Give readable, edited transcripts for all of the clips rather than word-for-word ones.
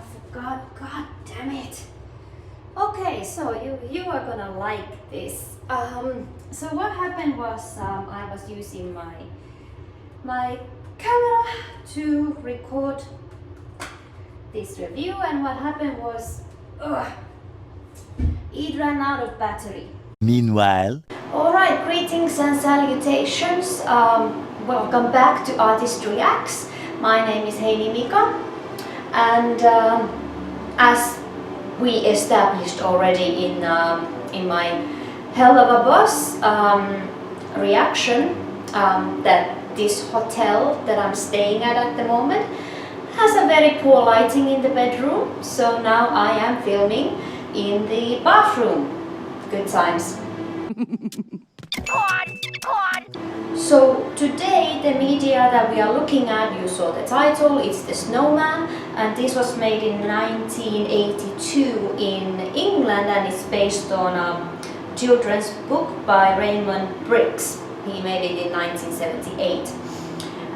forgot. God damn it. Okay, so you are gonna like this. So what happened was I was using my camera to record this review, and what happened was it ran out of battery. Meanwhile, Alright, greetings and salutations. Welcome back to Artist Reacts. My name is Heini Mika, and as we established already in my Hell of a Boss reaction, that this hotel that I'm staying at the moment has a very poor lighting in the bedroom, so now I am filming in the bathroom. Good times. So today the media that we are looking at, you saw the title, it's the Snowman, and this was made in 1982 in England, and it's based on a children's book by Raymond Briggs. He made it in 1978.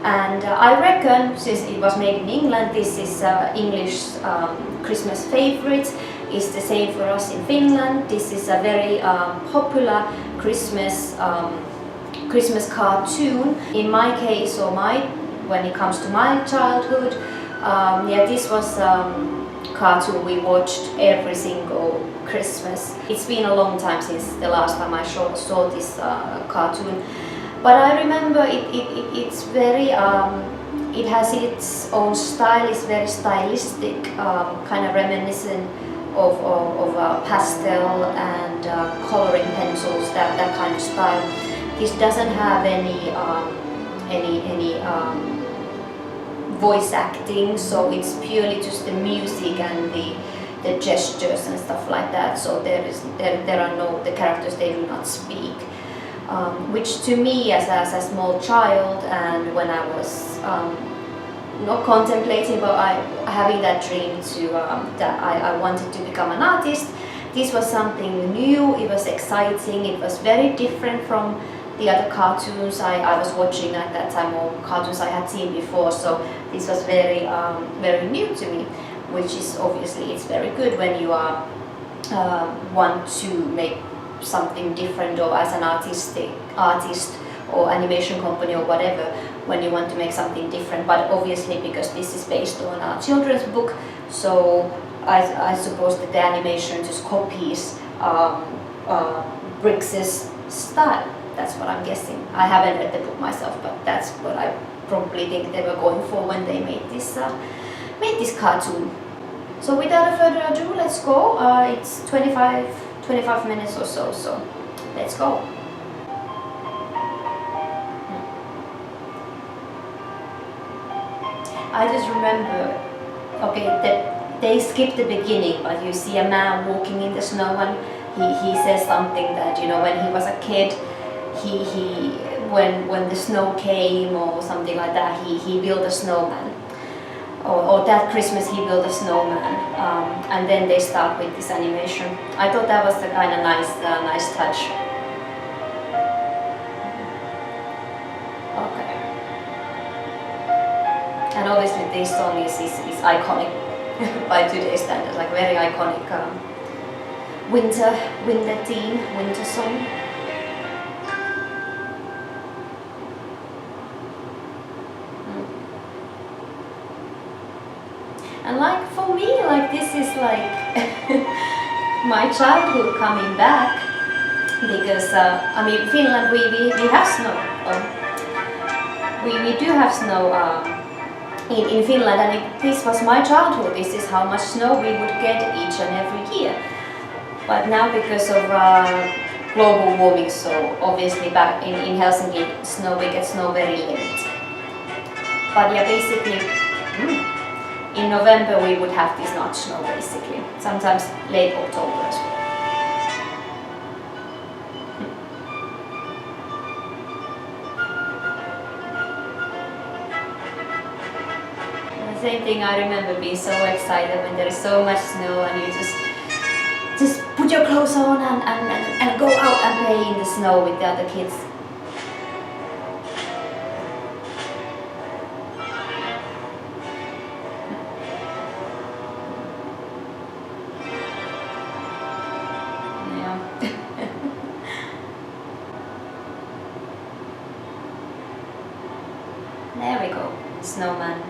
And I reckon, since it was made in England, this is English Christmas favorite. It's the same for us in Finland. This is a very popular Christmas cartoon. In my case, when it comes to my childhood, this was cartoon we watched every single Christmas. It's been a long time since the last time I saw this cartoon, but I remember it's very it has its own style. It's very stylistic, kind of reminiscent of pastel and coloring pencils, that kind of style. This doesn't have any voice acting, so it's purely just the music and the gestures and stuff like that. So there are no, the characters, they do not speak, which to me as a small child, and when I was not contemplating, but having that dream to that I wanted to become an artist. This was something new. It was exciting. It was very different from the other cartoons I was watching at that time, or cartoons I had seen before. So this was very very new to me, which is obviously it's very good when you are want to make something different, or as an artist or animation company or whatever, when you want to make something different. But obviously, because this is based on a children's book, so I suppose that the animation just copies Briggs's style. That's what I'm guessing. I haven't read the book myself, but that's what I probably think they were going for when they made this cartoon. So without further ado, let's go. It's 25 minutes or so let's go. I just remember, okay, that they skip the beginning, but you see a man walking in the snow, and he says something that, you know, when he was a kid, when the snow came or something like that, he built a snowman, or that Christmas he built a snowman, and then they start with this animation. I thought that was the kind of nice touch. Okay. And obviously this song is iconic by today's standards, like very iconic winter theme, winter song. And like for me, like this is like my childhood coming back, because I mean, Finland, we have snow. We do have snow in Finland, and this was my childhood. This is how much snow we would get each and every year. But now, because of global warming, so obviously back in Helsinki, we get snow very late. But yeah, basically, in November we would have this not snow, basically. Sometimes late October as well. The same thing, I remember being so excited when there is so much snow and you just put your clothes on and go out and play in the snow with the other kids. snowman.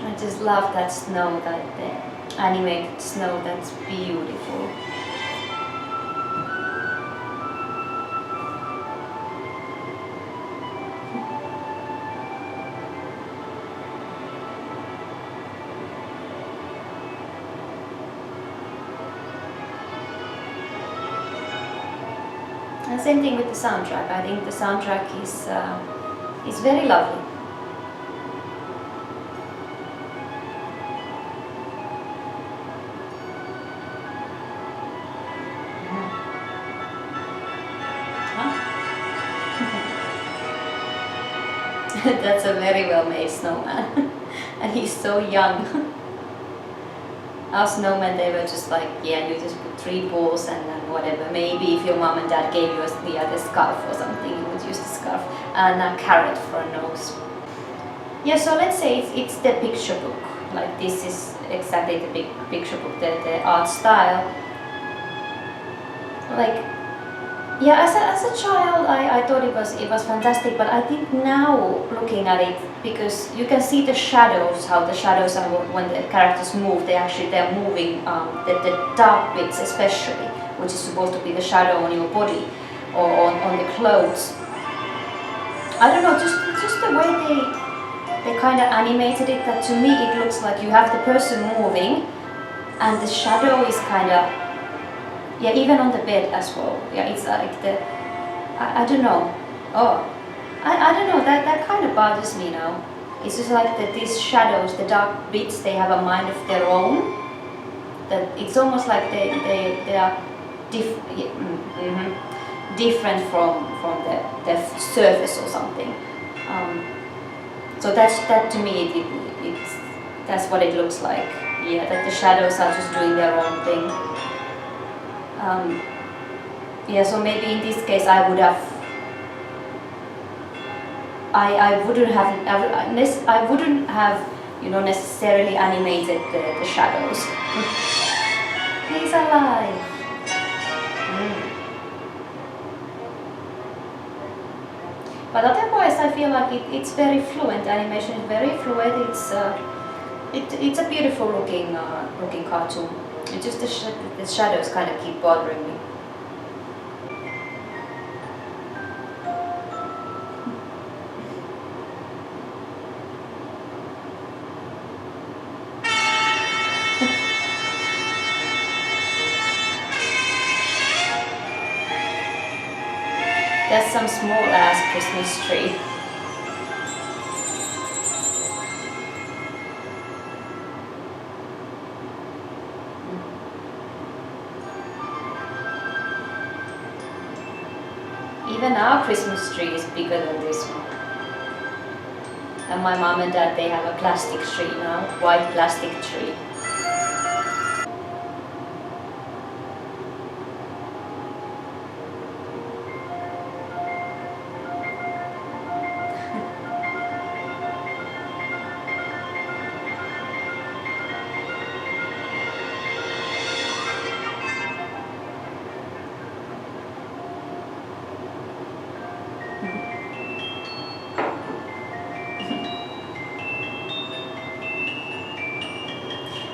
I just love that snow, that the animated snow, that's beautiful. And same thing with the soundtrack. I think the soundtrack is very lovely. That's a very well made snowman. And he's so young. Our snowmen, they were just like, yeah, you just put 3 balls and then whatever. Maybe if your mom and dad gave you the other scarf or something, you would use the scarf. And a carrot for a nose. Yeah, so let's say it's the picture book. Like this is exactly the big picture book, the art style. Like, yeah, as a child, I thought it was fantastic, but I think now looking at it, because you can see the shadows, how the shadows are when the characters move. They're moving the dark bits especially, which is supposed to be the shadow on your body or on the clothes. I don't know, just the way they kind of animated it. That to me it looks like you have the person moving, and the shadow is kind of. Yeah, even on the bed as well. Yeah, it's like I don't know. Oh, I don't know. That kind of bothers me now. It's just like that these shadows, the dark bits, they have a mind of their own. That it's almost like they are different from the surface or something. So that to me that's what it looks like. Yeah, that the shadows are just doing their own thing. Yeah, so maybe in this case I wouldn't have necessarily animated the shadows. He's alive. But otherwise I feel like it's very fluent. The animation is very fluid. It's a beautiful looking cartoon. It's just the shadows kind of keep bothering me. That's some small ass Christmas tree. Even our Christmas tree is bigger than this one. And my mom and dad, they have a plastic tree now, white plastic tree.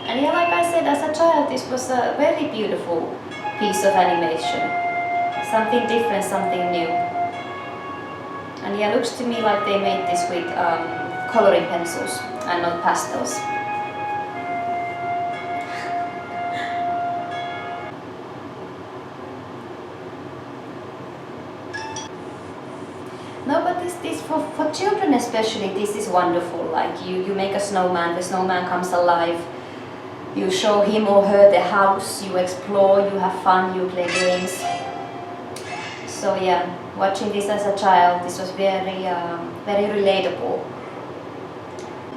And yeah, like I said, as a child, this was a very beautiful piece of animation. Something different, something new. And yeah, it looks to me like they made this with coloring pencils and not pastels. No, but this for children especially, this is wonderful. Like you make a snowman, the snowman comes alive. You show him or her the house, you explore, you have fun, you play games. So yeah, watching this as a child, this was very relatable.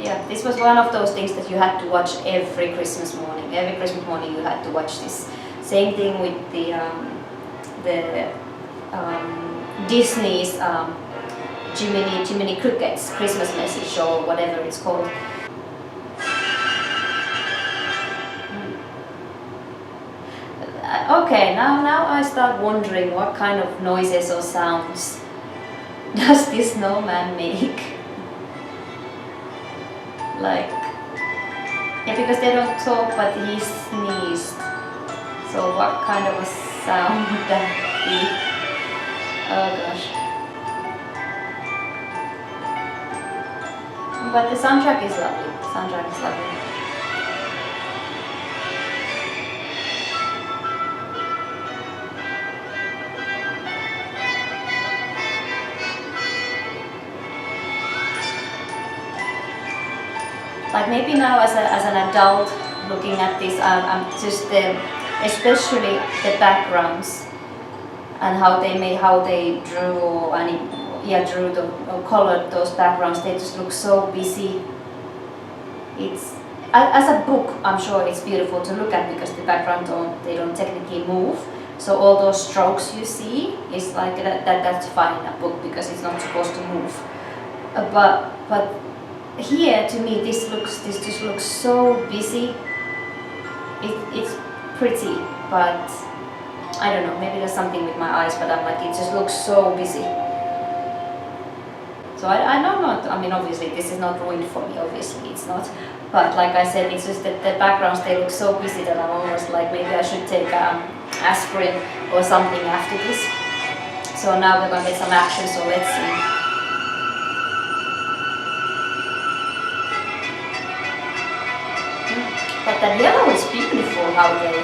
Yeah, this was one of those things that you had to watch every Christmas morning. Every Christmas morning you had to watch this. Same thing with the Disney's Jiminy Cricket's Christmas message or whatever it's called. Okay, now I start wondering what kind of noises or sounds does this snowman make? Like, yeah, because they don't talk, but he sneezed. So what kind of a sound would that be? Oh gosh. But the soundtrack is lovely. Soundtrack is lovely. Like maybe now as an adult looking at this, I'm just especially the backgrounds and how they drew or colored those backgrounds. They just look so busy. It's as a book, I'm sure it's beautiful to look at because the background don't technically move. So all those strokes you see is like that's fine in a book because it's not supposed to move. But here to me this just looks so busy. It's pretty, but I don't know, maybe there's something with my eyes, but I'm like, it just looks so busy. So I know not, I mean obviously this is not ruined for me, obviously it's not, but like I said, it's just that the backgrounds, they look so busy that I'm almost like maybe I should take aspirin or something after this. So now we're gonna get some action, so let's see. But that yellow is beautiful, how they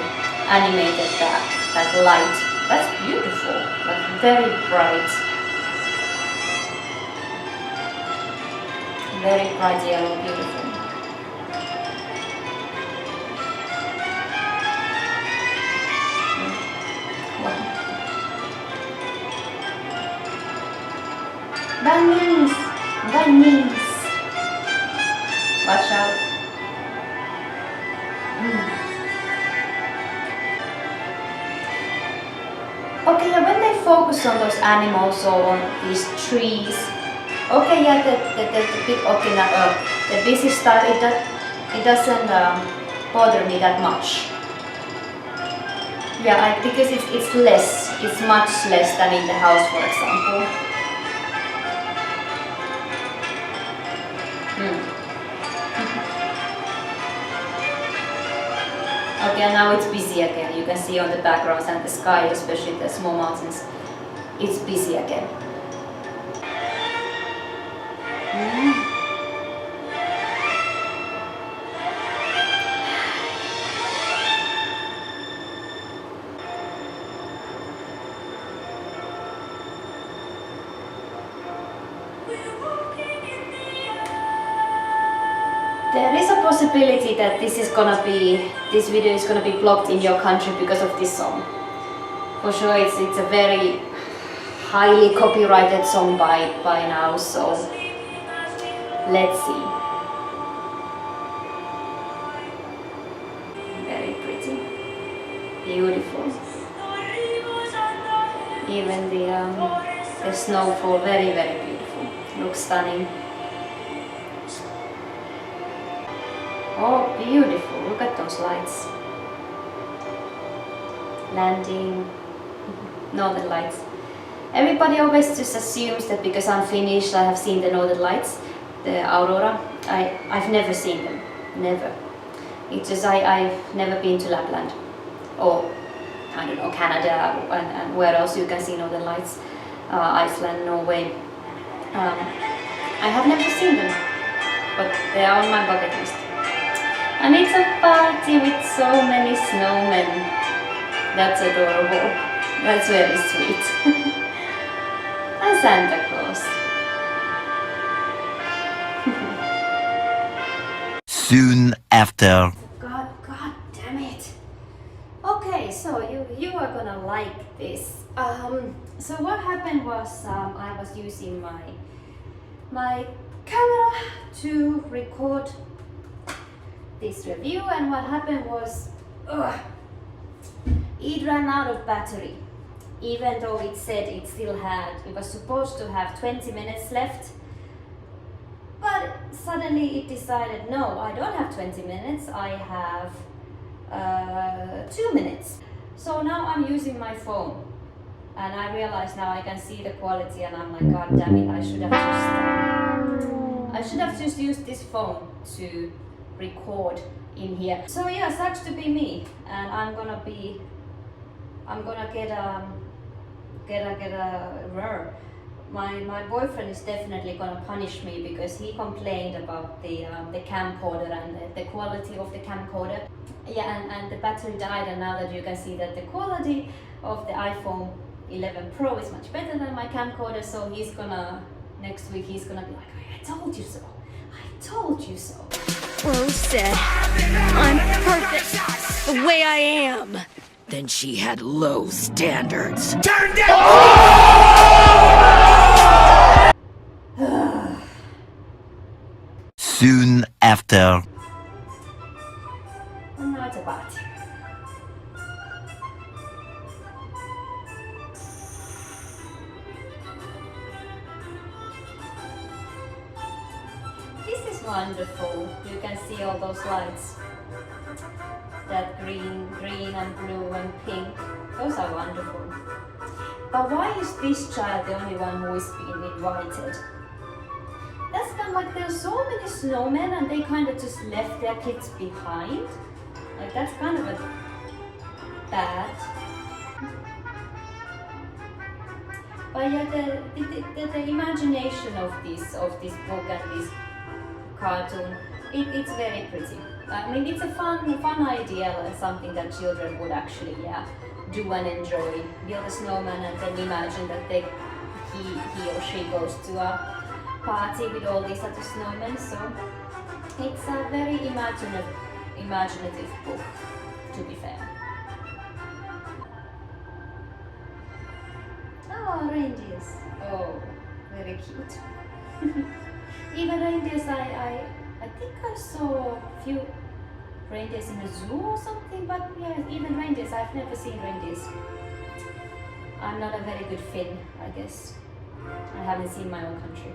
animated that light. That's beautiful, like very bright. Very bright yellow, beautiful. Wow. Bunnies! Bunnies! Watch out. Okay, yeah, when they focus on those animals or on these trees, okay, yeah, the busy stuff, it doesn't bother me that much. Yeah, because it's much less than in the house, for example. Okay, now it's busy again. You can see on the backgrounds and the sky, especially the small mountains, it's busy again. There is a possibility that this video is gonna be blocked in your country because of this song. For sure, it's a very highly copyrighted song by now, so let's see. Very pretty, beautiful. Even the snowfall, very beautiful. Looks stunning. Oh, beautiful, look at those lights. Landing, northern lights. Everybody always just assumes that because I'm Finnish, I have seen the northern lights, the aurora. I've never seen them, never. It's just I've never been to Lapland or, I don't know, Canada and where else you can see northern lights, Iceland, Norway. I have never seen them, but they are on my bucket list. And it's a party with so many snowmen. That's adorable. That's very sweet. And Santa Claus. Soon after. God damn it. Okay, so you are gonna like this. So what happened was I was using my camera to record this review, and what happened was it ran out of battery. even though it said it was supposed to have 20 minutes left. But suddenly it decided, no, I don't have 20 minutes, I have 2 minutes. So now I'm using my phone, and I realize now I can see the quality, and I'm like, God damn it, I should have just used this phone to record in here. So yeah, sucks to be me, and I'm gonna get a my boyfriend is definitely gonna punish me because he complained about the camcorder and the quality of the camcorder. Yeah, and the battery died, and now that you can see that the quality of the iPhone 11 Pro is much better than my camcorder, so next week he's gonna be like, I told you so. I told you so. Rose said, I'm perfect the way I am. Then she had low standards. Turn down! Soon after. And now it's a party. This is wonderful. You can see all those lights. That green and blue and pink. Those are wonderful. But why is this child the only one who is being invited? That's kind of like there's so many snowmen and they kind of just left their kids behind. Like that's kind of a bad. But yeah, the imagination of this book and this cartoon, it's very pretty. I mean, it's a fun idea and something that children would actually do and enjoy. Build a snowman and then imagine that he or she goes to a party with all these other snowmen. So it's a very imaginative book, to be fair. Oh, reindeers. Oh, very cute. Even reindeers, I think I saw a few reindeers in a zoo or something, but yeah, even reindeers, I've never seen reindeers. I'm not a very good Finn, I guess. I haven't seen my own country.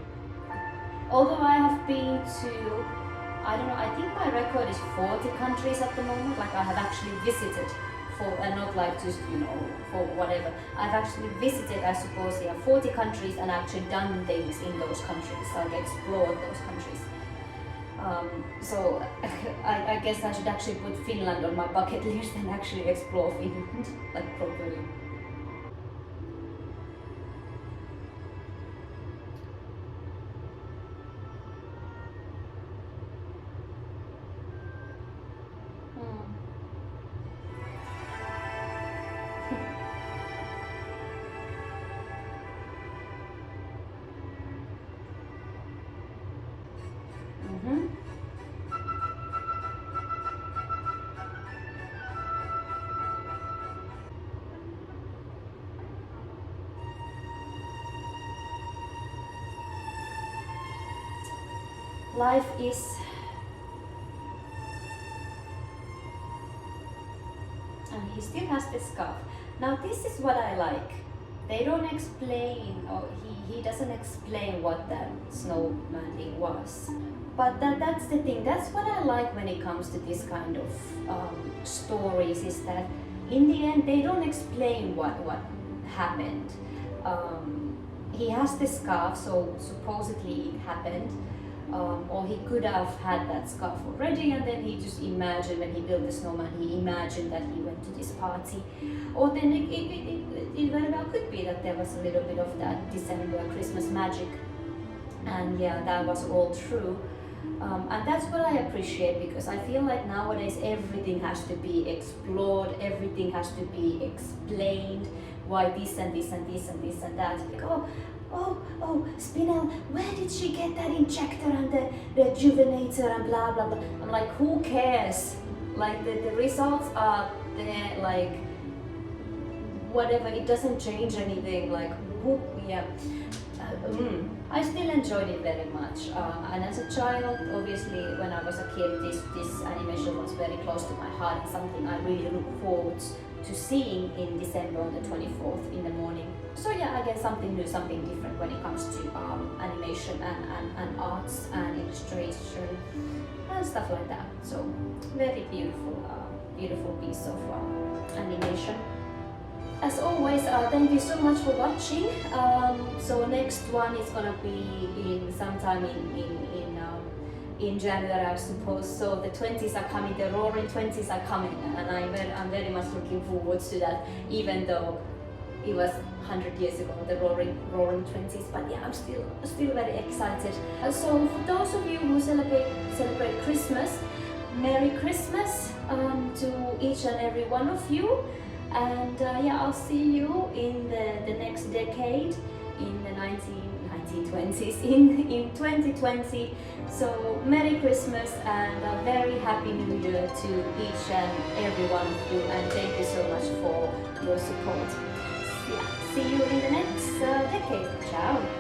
Although I have been to, I don't know, I think my record is 40 countries at the moment. Like I have actually visited and not like just, for whatever. I've actually visited, I suppose, 40 countries and actually done things in those countries, like explored those countries. So I guess I should actually put Finland on my bucket list and actually explore Finland, like properly. Life is and he still has the scarf. Now this is what I like. They don't explain, or he doesn't explain what that snowman thing was. But that's the thing, that's what I like when it comes to this kind of stories, is that in the end they don't explain what happened. He has the scarf, so supposedly it happened. Or he could have had that scarf already, and then he just imagined, when he built the snowman, he imagined that he went to this party. Or then it very well could be that there was a little bit of that December Christmas magic, and yeah, that was all true. And that's what I appreciate, because I feel like nowadays everything has to be explored, everything has to be explained, why this and this and this and this and that. Like, oh, Spinel, where did she get that injector and the rejuvenator and blah blah blah? I'm like, who cares? Like the results are there, like whatever, it doesn't change anything. Like who, yeah. I still enjoyed it very much, and as a child, obviously, when I was a kid, this animation was very close to my heart and something I really look forward seeing in December on the 24th in the morning. So yeah, again, something new, something different when it comes to animation and arts and illustration and stuff like that. So very beautiful, beautiful piece of animation. As always, thank you so much for watching. So next one is gonna be in sometime in January, I suppose. So the 20s are coming, the Roaring 20s are coming, and I'm very much looking forward to that, even though it was 100 years ago, the Roaring 20s. But yeah, I'm still very excited. So for those of you who celebrate Christmas, Merry Christmas to each and every one of you. And yeah, I'll see you in the next decade, in the 1920s, in 2020. So Merry Christmas and a very Happy New Year to each and every one of you, and thank you so much for your support. Yeah, see you in the next decade. Ciao!